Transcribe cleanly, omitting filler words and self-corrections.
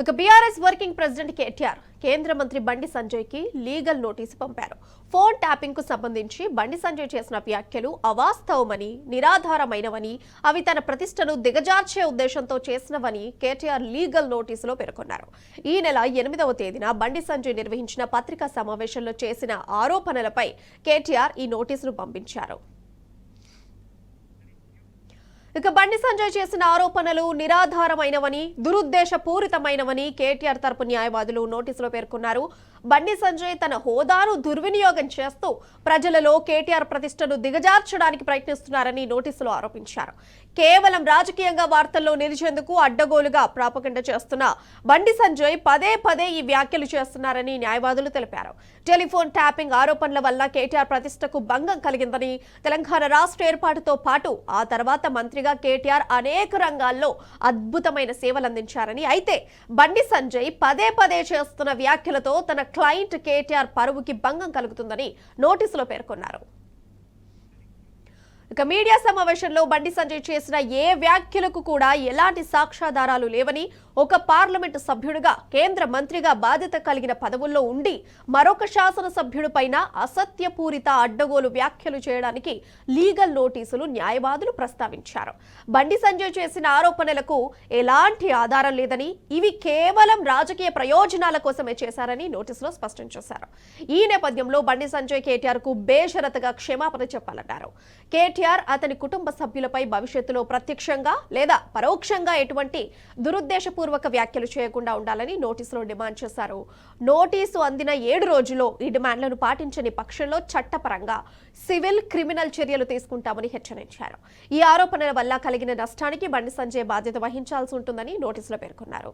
ఇక BRS working president KTR కేంద్ర మంత్రి బండి సంజయ్ కి లీగల్ నోటీసు పంపారు. ఫోన్ ట్యాపింగ్ కు సంబంధించి బండి సంజయ్ చేసిన వ్యాఖ్యలు అవాస్తవమని, నిరాధారమైనవని, అవి తన ప్రతిష్టను దిగజార్చే ఉద్దేశంతో చేసినవని కేటీఆర్ లీగల్ నోటీసులో పేర్కొన్నారు. ఈ నెల 8వ తేదీన బండి సంజయ్ నిర్వహించిన పత్రికా సమావేశంలో చేసిన ఆరోపణలపై కేటీఆర్ ఈ నోటీసును పంపించారు. ఇక బండి సంజయ్ చేసిన ఆరోపణలు నిరాధారమైనవని, దురుద్దేశపూరితమైనవని కేటీఆర్ తరపు న్యాయవాదులు నోటీసులో పేర్కొన్నారు. బండి సంజయ్ తన హోదాను దుర్వినియోగం చేస్తూ ప్రజలలో కేటీఆర్ ప్రతిష్టను దిగజార్చడానికి ప్రయత్నిస్తున్నారని నోటీసులో ఆరోపించారు. కేవలం రాజకీయంగా వార్తల్లో నిలిచేందుకు అడ్డగోలుగా ప్రాపగండా చేస్తున్న బండి సంజయ్ పదే పదే ఈ వ్యాఖ్యలు చేస్తున్నారని న్యాయవాదులు తెలిపారు. టెలిఫోన్ ట్యాపింగ్ ఆరోపణల వల్ల కేటీఆర్ ప్రతిష్టకు భంగం కలిగిందని, తెలంగాణ రాష్ట్ర ఏర్పాటుతో పాటు ఆ తర్వాత మంత్రిగా కేటీఆర్ అనేక రంగాల్లో అద్భుతమైన సేవలందించారని, అయితే బండి సంజయ్ పదే పదే చేస్తున్న వ్యాఖ్యలతో తన క్లయింట్ కేటీఆర్ పరువుకి భంగం కలుగుతుందని నోటీసులో పేర్కొన్నారు. ఇక మీడియా సమావేశంలో బండి సంజయ్ చేసిన ఏ వ్యాఖ్యలకు కూడా ఎలాంటి సాక్ష్యాధారాలు లేవని, ఒక పార్లమెంటు సభ్యుడిగా, కేంద్ర మంత్రిగా బాధ్యత కలిగిన పదవుల్లో ఉండి మరొక శాసనసభ్యుడిపైన అసత్యపూరిత అడ్డగోలు వ్యాఖ్యలు చేయడానికి లీగల్ నోటీసులు న్యాయవాదులు ప్రస్తావించారు. బండి సంజయ్ చేసిన ఆరోపణలకు ఎలాంటి ఆధారం లేదని, ఇవి కేవలం రాజకీయ ప్రయోజనాల కోసమే చేశారని నోటీసులో స్పష్టం చేశారు. ఈ నేపథ్యంలో బండి సంజయ్ కేటీఆర్ కు బేషరతుగా క్షమాపణ చెప్పాలన్నారు. కేటీఆర్ అతని కుటుంబ సభ్యులపై భవిష్యత్తులో ప్రత్యక్షంగా లేదా పరోక్షంగా ఎటువంటి దురుద్దేశపూర్వక వ్యాఖ్యలు చేయకుండా ఉండాలని నోటీసులో డిమాండ్ చేశారు. నోటీసు అందిన 7 రోజుల్లో ఈ డిమాండ్లను పాటించని పక్షంలో చట్టపరంగా సివిల్, క్రిమినల్ చర్యలు తీసుకుంటామని హెచ్చరించారు. ఈ ఆరోపణల వల్ల కలిగిన నష్టానికి బండి సంజయ్ బాధ్యత వహించాల్సి ఉంటుందని నోటీసులో పేర్కొన్నారు.